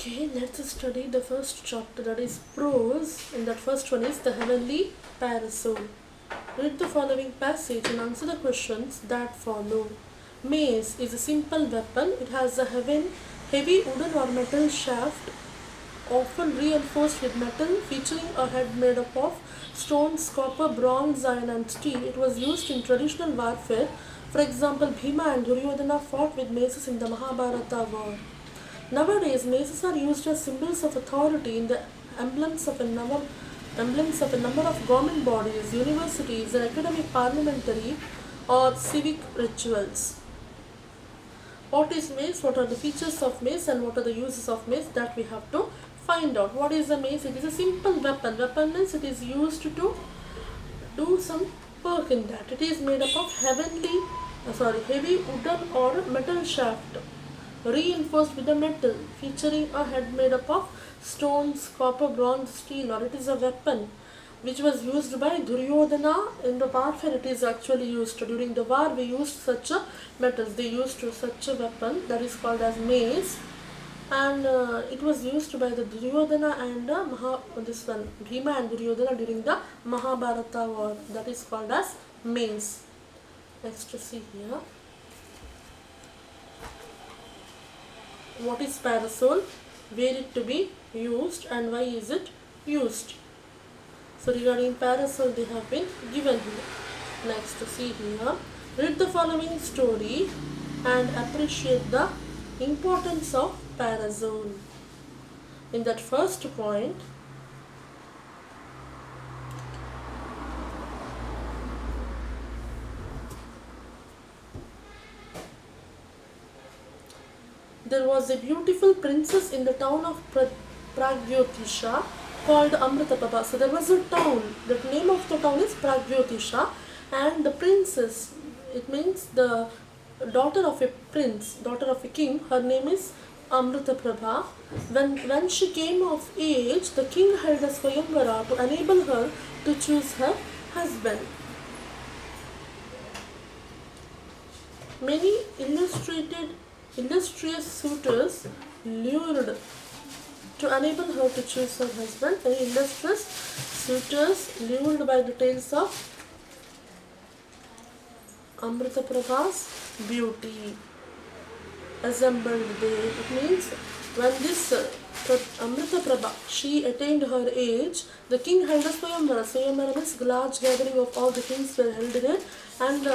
Okay, let's study the first chapter, that is prose. And that first one is the heavenly parasol. Read the following passage and answer the questions that follow. Mace is a simple weapon. It has a heavy wooden or metal shaft, often reinforced with metal, featuring a head made up of stones, copper, bronze, iron, and steel. It was used in traditional warfare. For example, Bhima and Duryodhana fought with maces in the Mahabharata war. Nowadays, maces are used as symbols of authority in the emblems of a number of government bodies, universities, and academic, parliamentary, or civic rituals. What is mace? What are the features of mace, and what are the uses of mace? That we have to find out. What is a mace? It is a simple weapon. Weapon means it is used to do some work in that. It is made up of heavy wooden or metal shaft, reinforced with a metal, featuring a head made up of stones, copper, bronze, steel, or it is a weapon which was used by Duryodhana in the warfare. It is actually used during the war. We used such a metals. They used such a weapon that is called as mace, and it was used by the Duryodhana and Bhima and Duryodhana during the Mahabharata war. That is called as mace. Next, to see here. What is parasol? Where it to be used and why is it used? So regarding parasol, they have been given here. Next, to see here. Read the following story and appreciate the importance of parasol. In that first point, there was a beautiful princess in the town of Pragyyotisha called Amritaprabha. So there was a town. The name of the town is Pragyyotisha, and the princess, it means the daughter of a prince, daughter of a king. Her name is Amritaprabha. When she came of age, the king held a Swayamvara to enable her to choose her husband. Many illustrious suitors lured to enable her to choose her husband. Many illustrious suitors lured by the tales of Amritaprabha's beauty assembled there. It means when this Amritaprabha, she attained her age, the king held a Swayamvara. Swayamvara means large gathering of all the kings were held there, and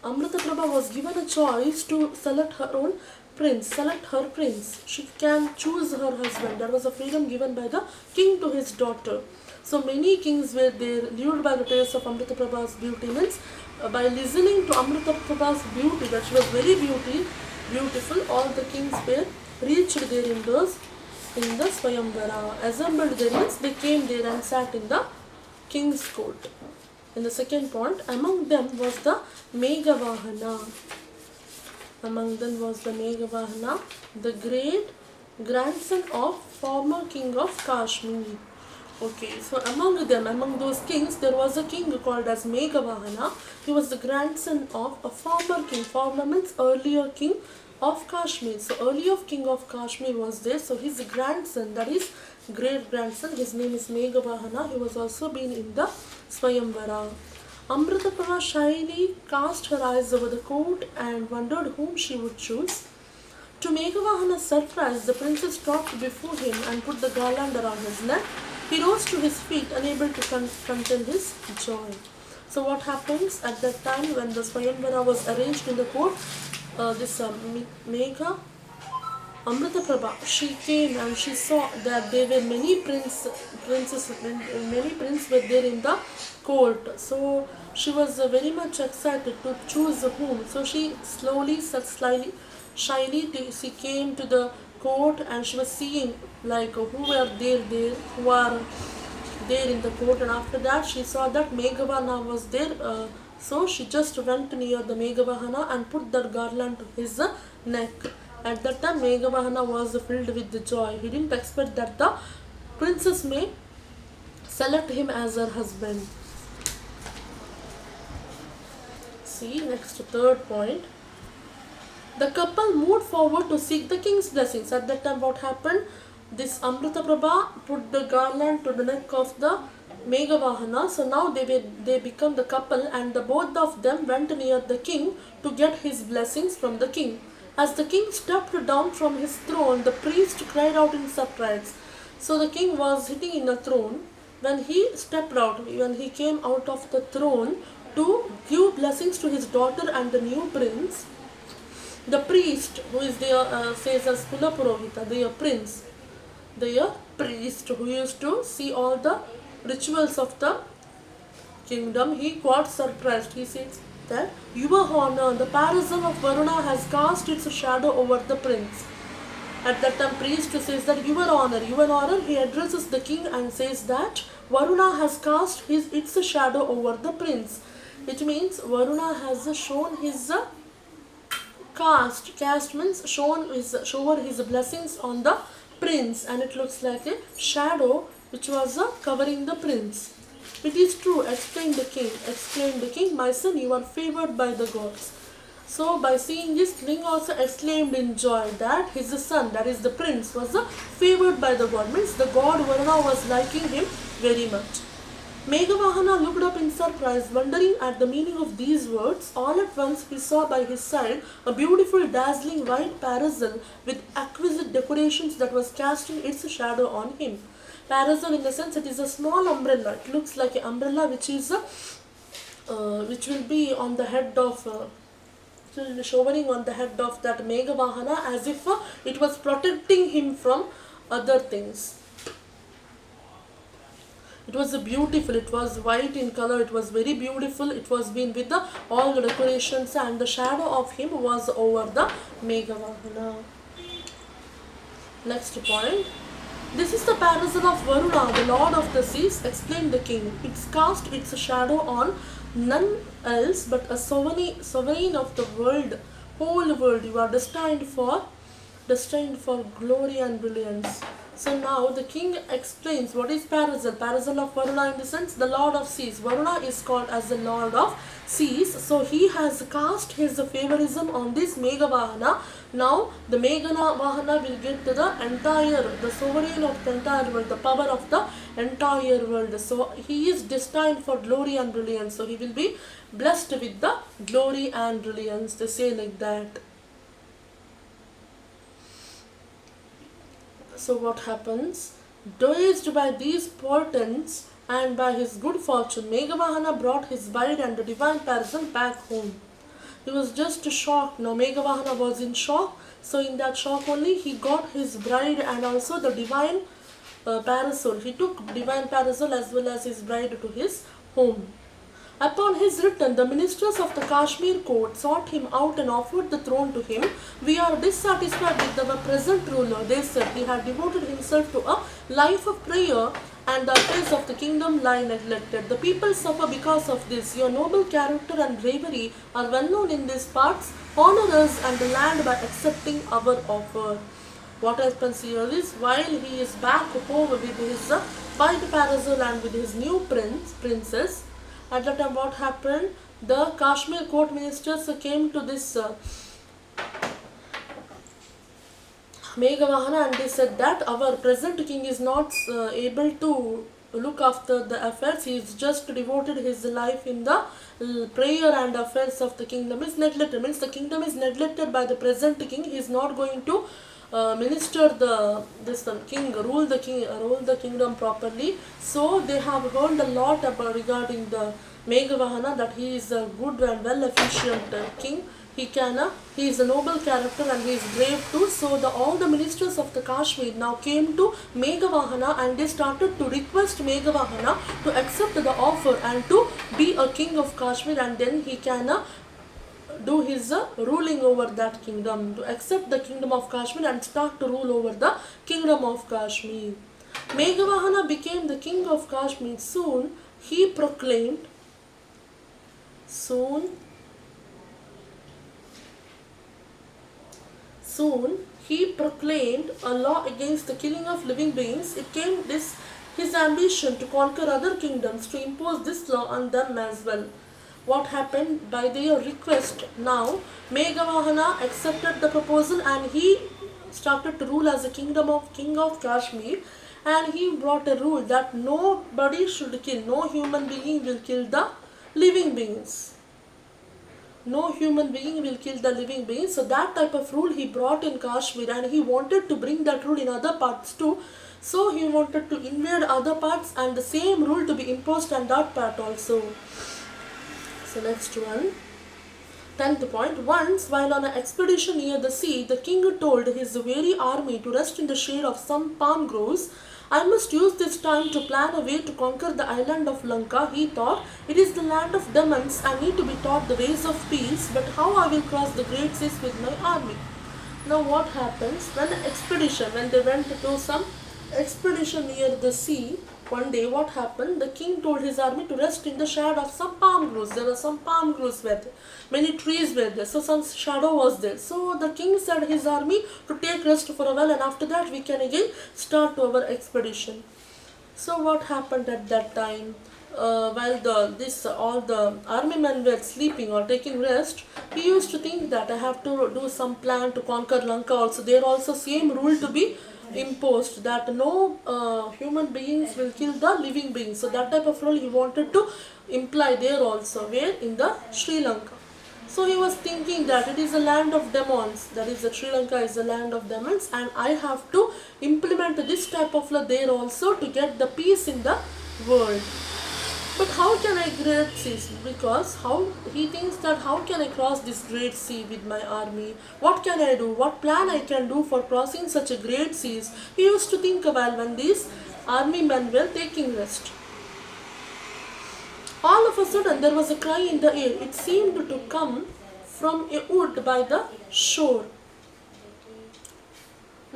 Amritaprabha was given a choice to select her own prince, select her prince. She can choose her husband. That was a freedom given by the king to his daughter. So many kings were there, lured by the tales of Amritaprabha's beauty. Means by listening to Amritaprabha's beauty, that she was very beautiful, all the kings were reached there in the Swayamvara. Assembled there means they came there and sat in the king's court. In the second point, among them was the Meghavahana. Among them was the Meghavahana, the great grandson of former king of Kashmir. Okay, so among those kings, there was a king called as Meghavahana. He was the grandson of a former king. Former means earlier king of Kashmir. So earlier king of Kashmir was there. So his grandson, that is great grandson, his name is Meghavahana. He was also been in the Swayamvara. Amritaprabha shyly cast her eyes over the court and wondered whom she would choose. To Meghavahana's surprise, the princess stopped before him and put the garland around his neck. He rose to his feet, unable to contain his joy. So what happens at that time when the Swayamvara was arranged in the court? Megha, Amritaprabha, she came and she saw that there were many princes were there in the court. So she was very much excited to choose whom. So she shyly, she came to the court and she was seeing like who were who are there in the court, and after that she saw that Meghavahana was there. So she just went near the Meghavahana and put that garland to his neck. At that time, Meghavahana was filled with the joy. He didn't expect that the princess may select him as her husband. See, next third point. The couple moved forward to seek the king's blessings. At that time, what happened? this Amritaprabha put the garland to the neck of the Meghavahana. So now they become the couple, and the both of them went near the king to get his blessings from the king. As the king stepped down from his throne, the priest cried out in surprise. So the king was sitting in a throne. When he stepped out, when he came out of the throne to give blessings to his daughter and the new prince, the priest, who is their says as Kulapurohita, their prince, their priest who used to see all the rituals of the kingdom, he got surprised. He says that, Your Honor, the parasol of Varuna has cast its shadow over the prince. At that time, priest says that, Your Honor, he addresses the king and says that Varuna has cast its shadow over the prince. It means Varuna has shown his cast means shower his blessings on the prince, and it looks like a shadow which was covering the prince. It is true, exclaimed the king, my son, you are favored by the gods. So by seeing this, king also exclaimed in joy that his son, that is the prince, was favored by the god, means the god Varuna was liking him very much. Meghavahana looked up in surprise, wondering at the meaning of these words. All at once he saw by his side a beautiful dazzling white parasol with exquisite decorations that was casting its shadow on him. Parasol, in the sense, it is a small umbrella. It looks like an umbrella which will be on the head of showering on the head of that Meghavahana, as if it was protecting him from other things. It was beautiful, it was white in color, it was very beautiful, it was been with all the decorations, and the shadow of him was over the Meghavahana. Next point. This is the parasol of Varuna, the lord of the seas, exclaimed the king. It's cast its shadow on none else but a sovereign of the world, whole world. You are destined for glory and brilliance. So now the king explains what is parasol. Parasol of Varuna, in the sense, the lord of seas. Varuna is called as the lord of seas. So he has cast his favorism on this Meghavahana. Now the Meghavahana will get to the sovereign of the entire world, the power of the entire world. So he is destined for glory and brilliance. So he will be blessed with the glory and brilliance. They say like that. So what happens? Dazed by these portents and by his good fortune, Meghavahana brought his bride and the divine parasol back home. He was just shocked. Now Meghavahana was in shock. So in that shock only, he got his bride and also the divine parasol. He took divine parasol as well as his bride to his home. Upon his return, the ministers of the Kashmir court sought him out and offered the throne to him. We are dissatisfied with our present ruler, they said. He had devoted himself to a life of prayer, and the affairs of the kingdom lie neglected. The people suffer because of this. Your noble character and bravery are well known in these parts. Honor us and the land by accepting our offer. What happens here is, while he is back home with his white parasol and with his new princess, at that time what happened? The Kashmir court ministers came to this Meghavahana and they said that our present king is not able to look after the affairs. He is just devoted his life in the prayer and affairs of the kingdom is neglected. Means the kingdom is neglected by the present king. He is not going to minister rule the kingdom properly. So they have heard a lot about regarding the Meghavahana, that he is a good and well efficient king. He is a noble character and he is brave too. So all the ministers of the Kashmir now came to Meghavahana and they started to request Meghavahana to accept the offer and to be a king of Kashmir, and then he can do his ruling over that kingdom, to accept the kingdom of Kashmir and start to rule over the kingdom of Kashmir. Meghavahana became the king of Kashmir. Soon he proclaimed a law against the killing of living beings. It came his ambition to conquer other kingdoms, to impose this law on them as well. What happened? By their request, now Meghavahana accepted the proposal and he started to rule as a king of Kashmir, and he brought a rule that nobody should kill, no human being will kill the living beings. No human being will kill the living beings. So that type of rule he brought in Kashmir, and he wanted to bring that rule in other parts too. So he wanted to invade other parts and the same rule to be imposed on that part also. So next one. 10th point. Once, while on an expedition near the sea, the king told his weary army to rest in the shade of some palm groves. I must use this time to plan a way to conquer the island of Lanka, he thought. It is the land of demons. I need to be taught the ways of peace, but how I will cross the great seas with my army? Now what happens when they went to do some expedition near the sea, one day what happened? The king told his army to rest in the shade of some palm groves. There were some palm groves where many trees were there, so some shadow was there. So the king said his army to take rest for a while, and after that we can again start our expedition. So what happened at that time? While all the army men were sleeping or taking rest, he used to think that I have to do some plan to conquer Lanka also. There also same rule to be imposed that no human beings will kill the living beings. So that type of rule he wanted to imply there also, where in the Sri Lanka. So he was thinking that it is a land of demons, that is the Sri Lanka is a land of demons, and I have to implement this type of law there also to get the peace in the world. But how can I great seas? Because he thinks that how can I cross this great sea with my army? What can I do? What plan I can do for crossing such a great seas? He used to think a while when these army men were taking rest. All of a sudden there was a cry in the air. It seemed to come from a wood by the shore.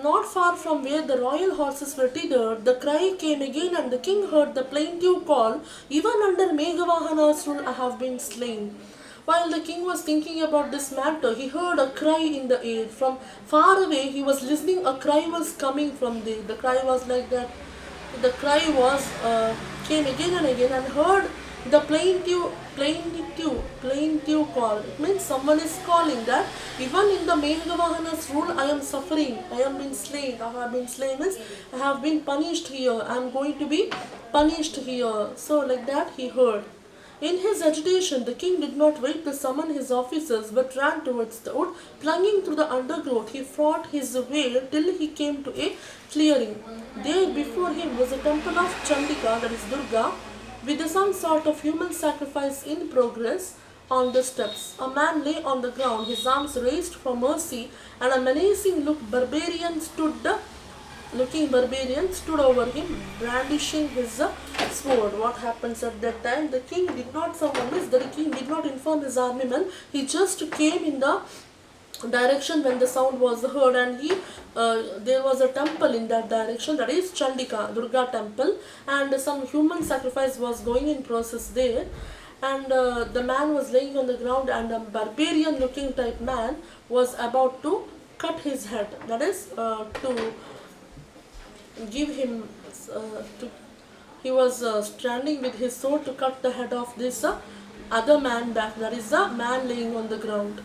Not far from where the royal horses were tethered, the cry came again, and the king heard the plaintive call, even under Meghavahana's rule I have been slain. While the king was thinking about this matter, he heard a cry in the air. From far away he was listening, a cry was coming from there. The cry was like that. The cry was came again and again, and heard the plaintive call. It means someone is calling that even in the Meghavahana's rule I am suffering, I am been slain. I have been slain means I have been punished here, I am going to be punished here. So like that he heard. In his agitation, the king did not wait to summon his officers, but ran towards the wood. Plunging through the undergrowth, he fought his way till he came to a clearing. There before him was a temple of Chandika, that is Durga, with some sort of human sacrifice in progress on the steps. A man lay on the ground, his arms raised for mercy, and a menacing looking barbarian stood over him, brandishing his sword. What happens at that time? The king did not summon this, the king did not inform his army men. He just came in the direction when the sound was heard, and there was a temple in that direction, that is Chandika, Durga temple, and some human sacrifice was going in process there. And the man was laying on the ground, and a barbarian looking type man was about to cut his head, that is to give him he was standing with his sword to cut the head of this other man back, that is the man laying on the ground.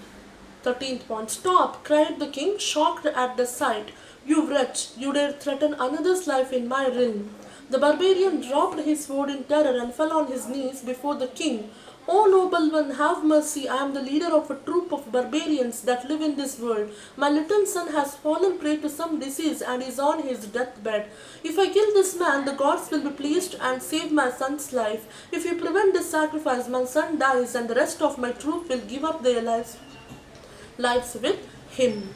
13th point. Stop, cried the king, shocked at the sight. You wretch, you dare threaten another's life in my realm. The barbarian dropped his sword in terror and fell on his knees before the king. O noble one, have mercy. I am the leader of a troop of barbarians that live in this world. My little son has fallen prey to some disease and is on his deathbed. If I kill this man, the gods will be pleased and save my son's life. If you prevent this sacrifice, my son dies, and the rest of my troop will give up their lives with him.